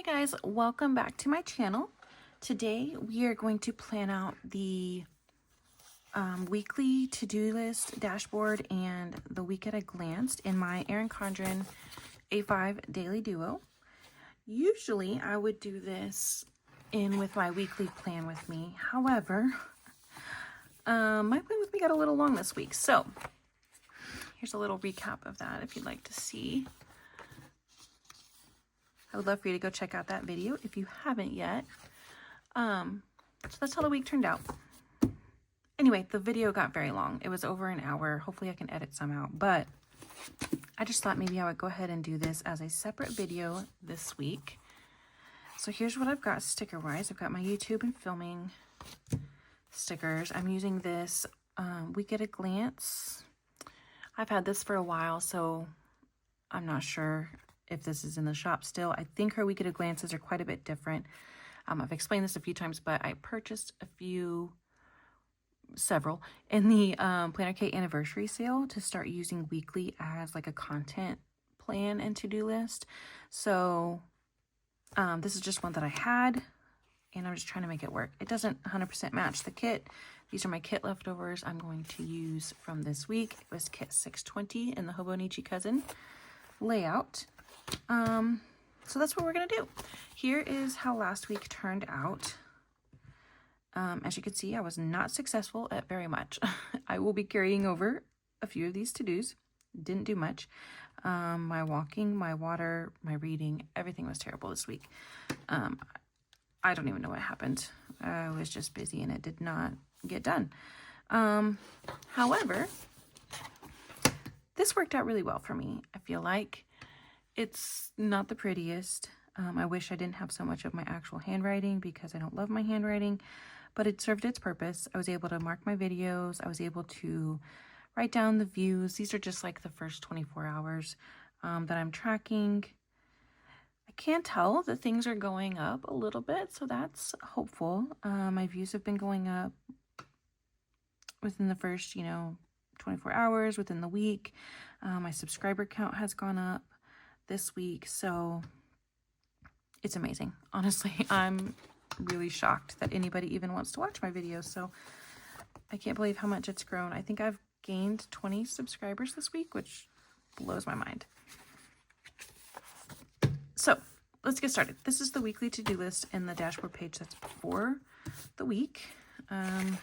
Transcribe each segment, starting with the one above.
guys, welcome back to my channel. Today we are going to plan out the weekly to-do list dashboard and the week at a glance in my Erin Condren A5 Daily Duo. Usually I would do this in with my weekly plan with me. However, my plan with me got a little long this week. So here's a little recap of that if you'd like to see. I would love for you to go check out that video if you haven't yet. So that's how the week turned out. Anyway, the video got very long. It was over an hour. Hopefully I can edit some out, but I just thought maybe I would go ahead and do this as a separate video this week. So here's what I've got sticker-wise. I've got my YouTube and filming stickers. I'm using this week at a glance. I've had this for a while, so I'm not sure if this is in the shop still. I think her week at a glances are quite a bit different. I've explained this a few times, but I purchased several in the Planner K anniversary sale to start using weekly as like a content plan and to-do list. So this is just one that I had, and I'm just trying to make it work. It doesn't 100% match the kit. These are my kit leftovers I'm going to use from this week. It was kit 620 in the Hobonichi Cousin layout. So that's what we're gonna do. Here is how last week turned out. As you can see, I was not successful at very much. I will be carrying over a few of these to-dos. Didn't do much. My walking, my water, my reading, everything was terrible this week. I don't even know what happened. I was just busy and it did not get done. However, this worked out really well for me. I feel like it's not the prettiest. I wish I didn't have so much of my actual handwriting because I don't love my handwriting, but it served its purpose. I was able to mark my videos. I was able to write down the views. These are just like the first 24 hours that I'm tracking. I can tell that things are going up a little bit, so that's hopeful. My views have been going up within the first, 24 hours, within the week. My subscriber count has gone up this week, so it's amazing. Honestly, I'm really shocked that anybody even wants to watch my videos, so I can't believe how much it's grown. I think I've gained 20 subscribers this week, which blows my mind. So let's get started. This is the weekly to-do list in the dashboard page that's for the week. Made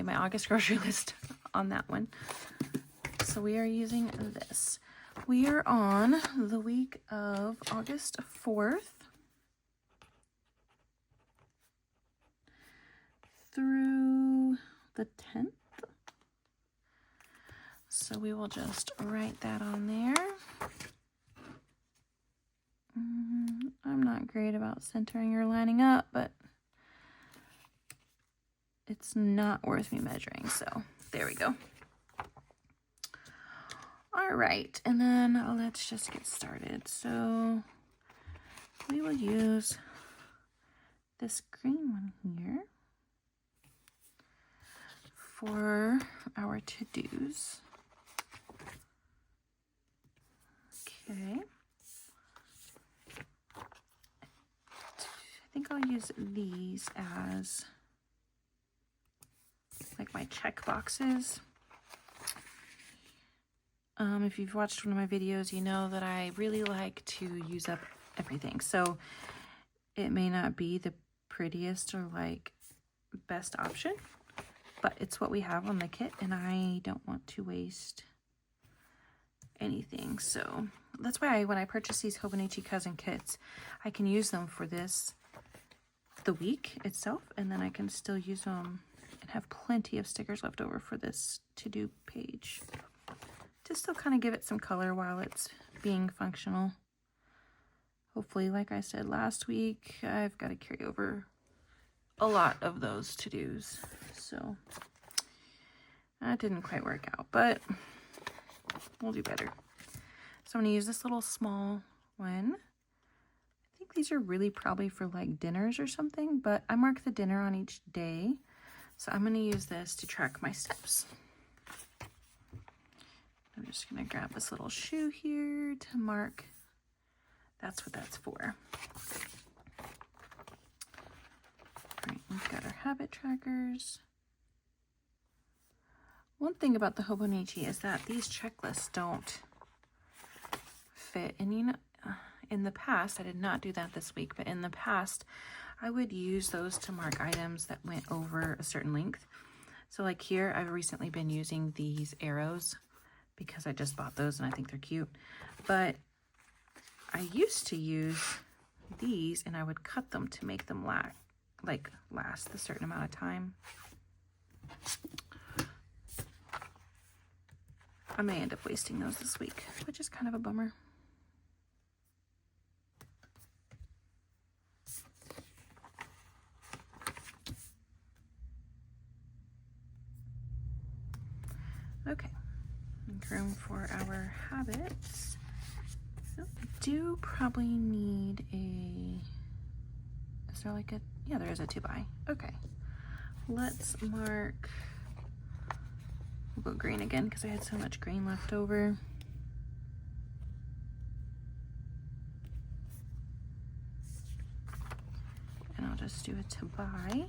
my August grocery list on that one. So we are using this. We are on the week of August 4th through the 10th. So we will just write that on there. I'm not great about centering or lining up, but it's not worth me measuring. So there we go. All right, and then let's just get started. So we will use this green one here for our to-dos. Okay. I think I'll use these as like my check boxes. If you've watched one of my videos, you know that I really like to use up everything. So it may not be the prettiest or like best option, but it's what we have on the kit and I don't want to waste anything. So that's why when I purchase these Hobonichi Cousin kits, I can use them for the week itself, and then I can still use them and have plenty of stickers left over for this to-do page. Just still kind of give it some color while it's being functional. Hopefully, like I said last week, I've got to carry over a lot of those to-dos. So that didn't quite work out, but we'll do better. So I'm going to use this little small one. I think these are really probably for like dinners or something, but I mark the dinner on each day. So I'm going to use this to track my steps. I'm just going to grab this little shoe here to mark That's what that's for. All right, we've got our habit trackers. One thing about the Hobonichi is that these checklists don't fit. And you know, in the past, I did not do that this week, but in the past, I would use those to mark items that went over a certain length. So like here, I've recently been using these arrows because I just bought those and I think they're cute. But I used to use these and I would cut them to make them last a certain amount of time. I may end up wasting those this week, which is kind of a bummer. Okay, room for our habits. So I do probably need is there like a, yeah, there is a to buy. Okay, let's mark, we'll go green again because I had so much green left over. And I'll just do a to buy.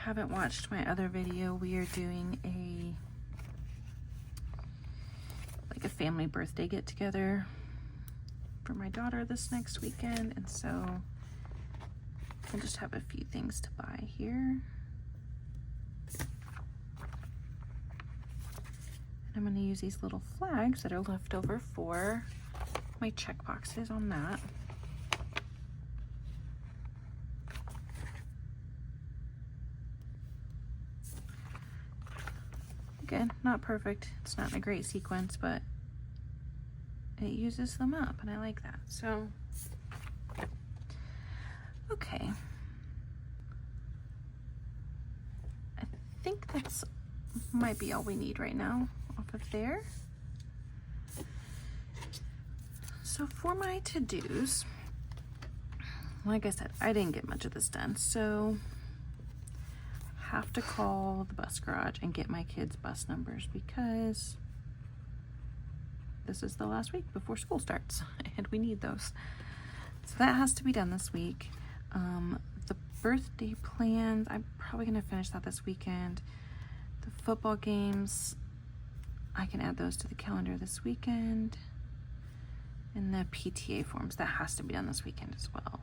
Haven't watched my other video, we are doing a family birthday get together for my daughter this next weekend, and so I'll just have a few things to buy here. And I'm going to use these little flags that are left over for my check boxes on that. Again, not perfect. It's not in a great sequence, but it uses them up, and I like that. So, okay. I think that's might be all we need right now off of there. So for my to-dos, like I said, I didn't get much of this done, so have to call the bus garage and get my kids' bus numbers because this is the last week before school starts and we need those. So that has to be done this week. The birthday plans, I'm probably gonna finish that this weekend. The football games, I can add those to the calendar this weekend. And the PTA forms, that has to be done this weekend as well.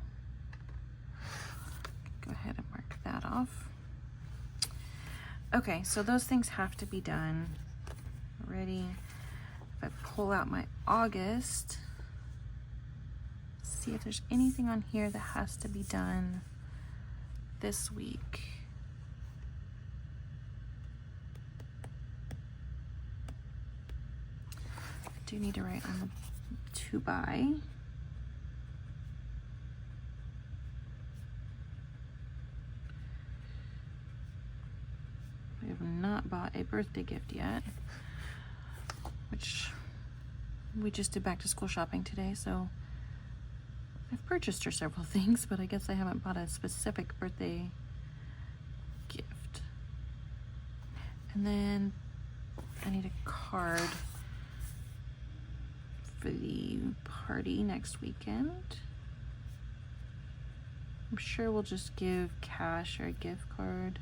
Go ahead and mark that off. Okay, so those things have to be done already. If I pull out my August, see if there's anything on here that has to be done this week. I do need to write on the to buy. I have not bought a birthday gift yet, which we just did back to school shopping today, so I've purchased her several things, but I guess I haven't bought a specific birthday gift. And then I need a card for the party next weekend. I'm sure we'll just give cash or a gift card,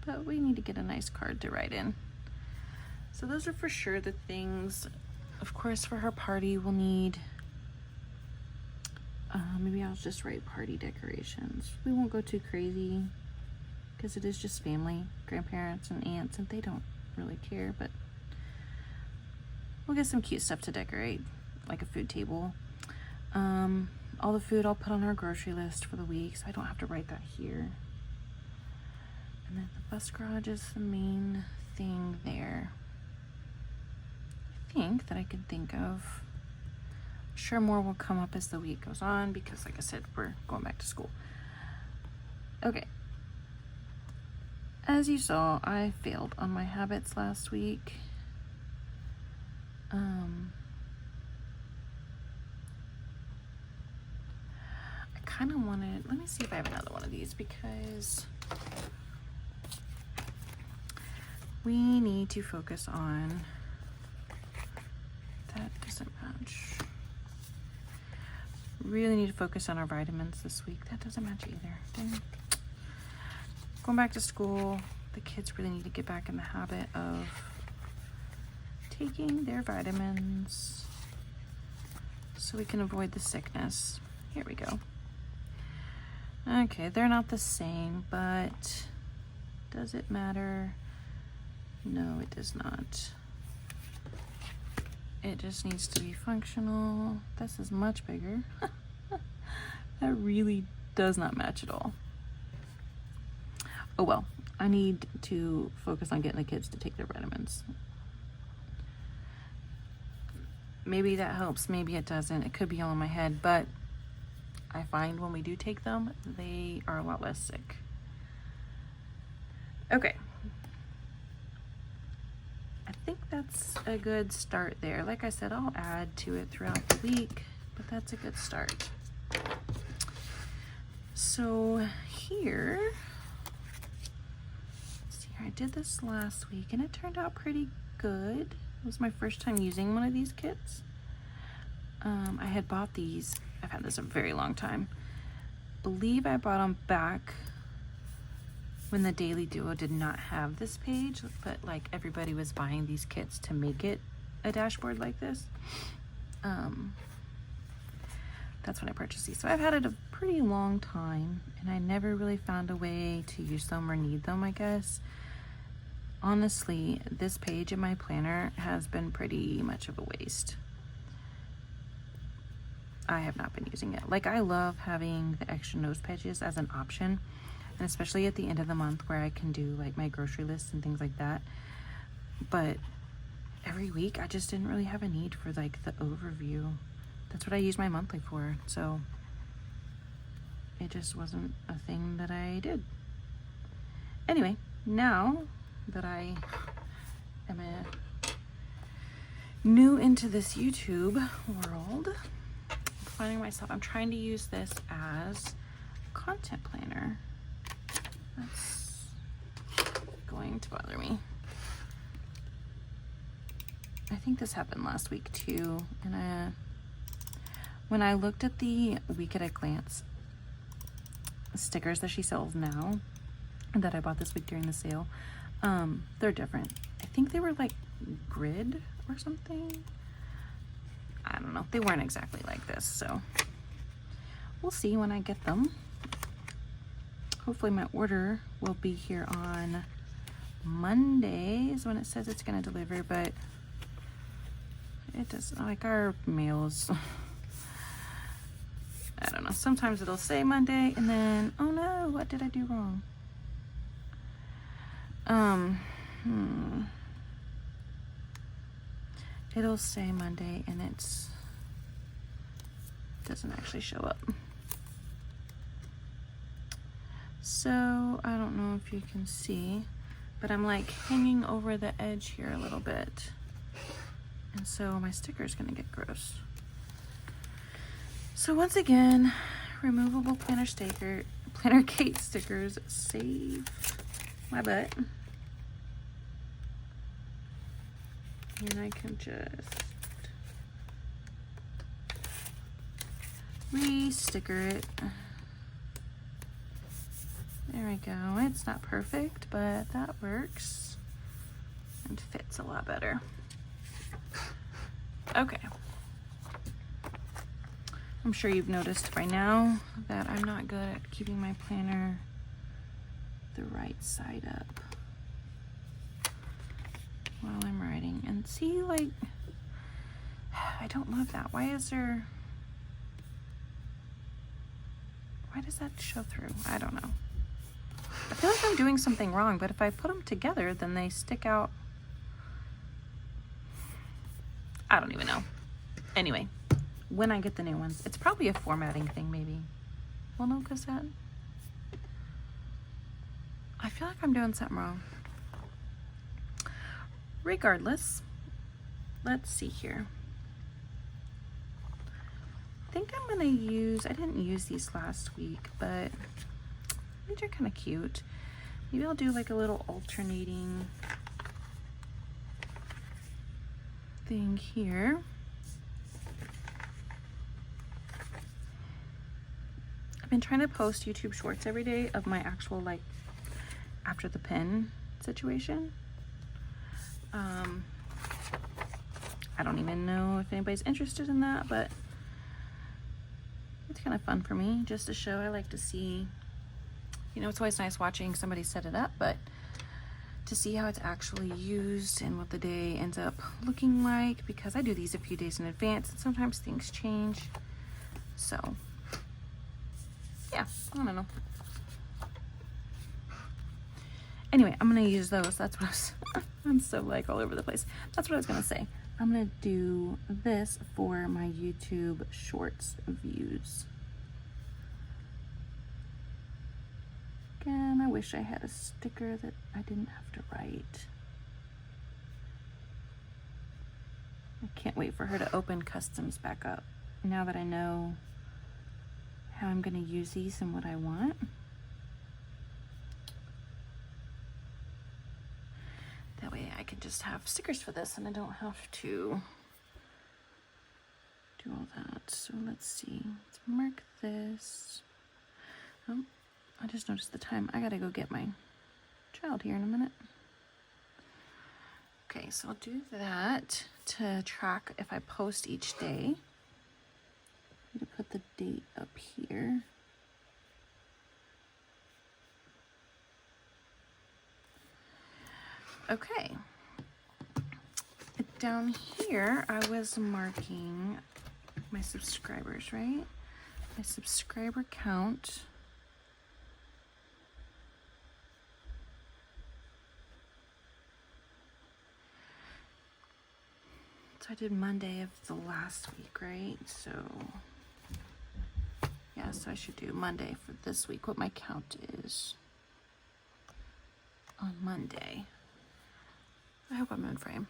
but we need to get a nice card to write in. So those are for sure the things. Of course, for her party, we'll need, maybe I'll just write party decorations. We won't go too crazy because it is just family, grandparents and aunts, and they don't really care, but we'll get some cute stuff to decorate, like a food table. All the food I'll put on our grocery list for the week, so I don't have to write that here. And then the bus garage is the main thing there. I think that I can think of. I'm sure more will come up as the week goes on because, like I said, we're going back to school. Okay. As you saw, I failed on my habits last week. I kind of wanted, let me see if I have another one of these because We need to focus on, that doesn't match. Really need to focus on our vitamins this week. That doesn't match either. Dang. Going back to school, the kids really need to get back in the habit of taking their vitamins so we can avoid the sickness. Here we go. Okay, they're not the same, but does it matter? No, it does not. It just needs to be functional. This is much bigger. That really does not match at all. Oh well, I need to focus on getting the kids to take their vitamins. Maybe that helps, maybe it doesn't. It could be all in my head, but I find when we do take them, they are a lot less sick. Okay. I think that's a good start there. Like I said, I'll add to it throughout the week, but that's a good start. So here, let's see here, I did this last week and it turned out pretty good. It was my first time using one of these kits. I had bought these, I've had this a very long time. Believe I bought them back when the Daily Duo did not have this page, but like everybody was buying these kits to make it a dashboard like this. That's when I purchased these. So I've had it a pretty long time and I never really found a way to use them or need them, I guess. Honestly, this page in my planner has been pretty much of a waste. I have not been using it. Like, I love having the extra nose pages as an option, and especially at the end of the month where I can do like my grocery lists and things like that. But every week I just didn't really have a need for like the overview. That's what I use my monthly for. So it just wasn't a thing that I did. Anyway, now that I am new into this YouTube world, finding myself, I'm trying to use this as a content planner. That's going to bother me. I think this happened last week too, and when I looked at the week at a glance stickers that she sells now that I bought this week during the sale, they're different. I think they were like grid or something. I don't know. They weren't exactly like this, so we'll see when I get them. Hopefully my order will be here on Monday is when it says it's going to deliver, but it doesn't, like our mails, I don't know. Sometimes it'll say Monday and then, oh no, what did I do wrong? It'll say Monday and doesn't actually show up. So I don't know if you can see, but I'm like hanging over the edge here a little bit. And so my sticker is gonna get gross. So once again, removable planner Kate stickers save my butt. And I can just re-sticker it. There we go. It's not perfect, but that works and fits a lot better. Okay. I'm sure you've noticed by now that I'm not good at keeping my planner the right side up while I'm writing. And see, like, I don't love that. Why does that show through? I don't know. I feel like I'm doing something wrong, but if I put them together, then they stick out. I don't even know. Anyway, when I get the new ones, it's probably a formatting thing, maybe. Well, no, because I feel like I'm doing something wrong. Regardless, let's see here. I think I'm gonna use, I didn't use these last week, but these are kind of cute. Maybe I'll do like a little alternating thing here. I've been trying to post YouTube shorts every day of my actual, like, after the pen situation. I don't even know if anybody's interested in that, but it's kind of fun for me just to show. I like to see, you know, it's always nice watching somebody set it up, but to see how it's actually used and what the day ends up looking like, because I do these a few days in advance and sometimes things change. So yeah, I don't know. Anyway, I'm gonna use those. That's what I was I'm so like all over the place. That's what I was gonna say. I'm gonna do this for my YouTube Shorts views. Again, I wish I had a sticker that I didn't have to write. I can't wait for her to open customs back up now that I know how I'm gonna use these and what I want. That way I can just have stickers for this and I don't have to do all that. So let's see, let's mark this. Oh, I just noticed the time. I gotta go get my child here in a minute. Okay, so I'll do that to track if I post each day. I'm gonna put the date up here. Okay. Down here, I was marking my subscribers, right? My subscriber count. So I did Monday of the last week, right? So yeah, so I should do Monday for this week, what my count is on Monday. I hope I'm in frame.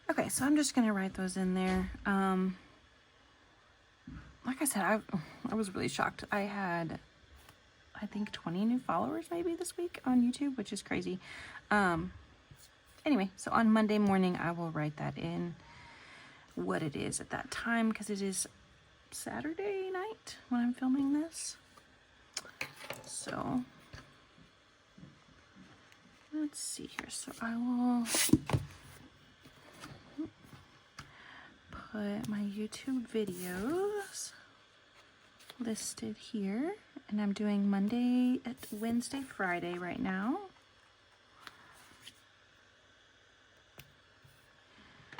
Okay, so I'm just gonna write those in there. Like I said, I was really shocked. I had, I think 20 new followers maybe this week on YouTube, which is crazy. Anyway, so on Monday morning, I will write that in, what it is at that time, because it is Saturday night when I'm filming this. So let's see here. So I will put my YouTube videos listed here, and I'm doing Monday, Wednesday, Friday right now.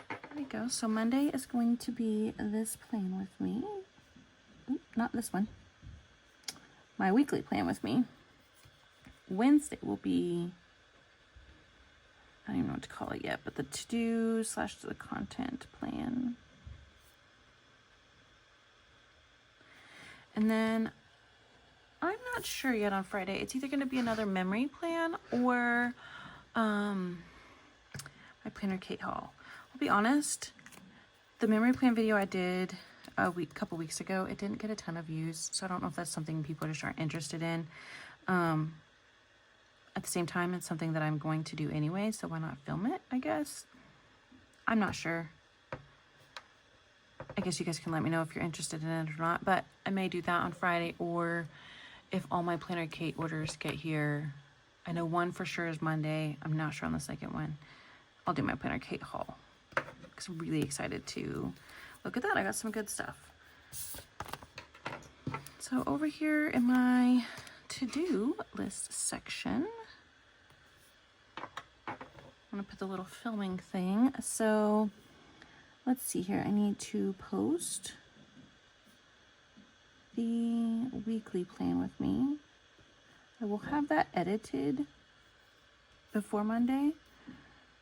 There we go. So Monday is going to be this plan with me. Oop, not this one. My weekly plan with me. Wednesday will be, I don't even know what to call it yet, but the to-do / the content plan. And then I'm not sure yet on Friday. It's either going to be another memory plan or my planner Kate haul. I'll be honest, the memory plan video I did a couple weeks ago, it didn't get a ton of views, so I don't know if that's something people just aren't interested in. At the same time, it's something that I'm going to do anyway, so why not film it, I guess? I'm not sure. I guess you guys can let me know if you're interested in it or not, but I may do that on Friday, or if all my Planner Kate orders get here, I know one for sure is Monday. I'm not sure on the second one. I'll do my Planner Kate haul because I'm really excited to look at that. I got some good stuff. So over here in my to-do list section, I'm gonna put the little filming thing. So let's see here. I need to post the weekly plan with me. I will have that edited before Monday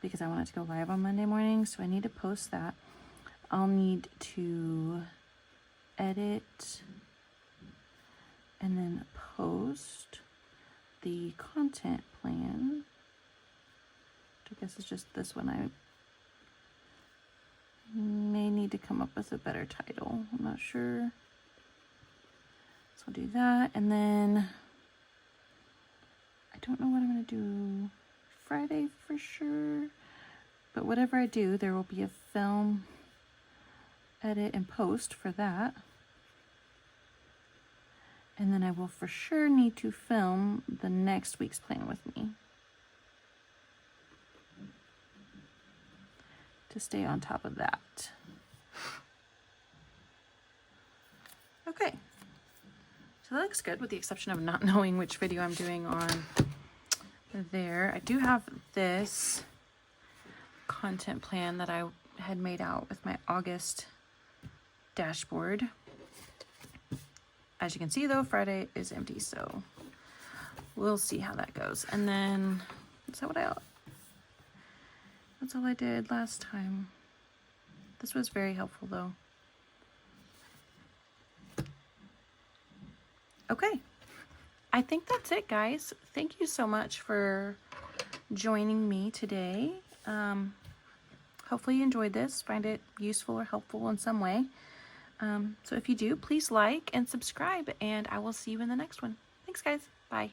because I want it to go live on Monday morning. So I need to post that. I'll need to edit and then post the content plan I guess it's just this one. I may need to come up with a better title. I'm not sure. So I'll do that. And then I don't know what I'm going to do Friday for sure. But whatever I do, there will be a film edit and post for that. And then I will for sure need to film the next week's plan with me to stay on top of that. Okay, so that looks good with the exception of not knowing which video I'm doing on there. I do have this content plan that I had made out with my August dashboard. As you can see though, Friday is empty, so we'll see how that goes. And then, that's all I did last time. This was very helpful though. Okay, I think that's it, guys. Thank you so much for joining me today. Hopefully you enjoyed this, find it useful or helpful in some way. So if you do, please like and subscribe, and I will see you in the next one. Thanks, guys. Bye.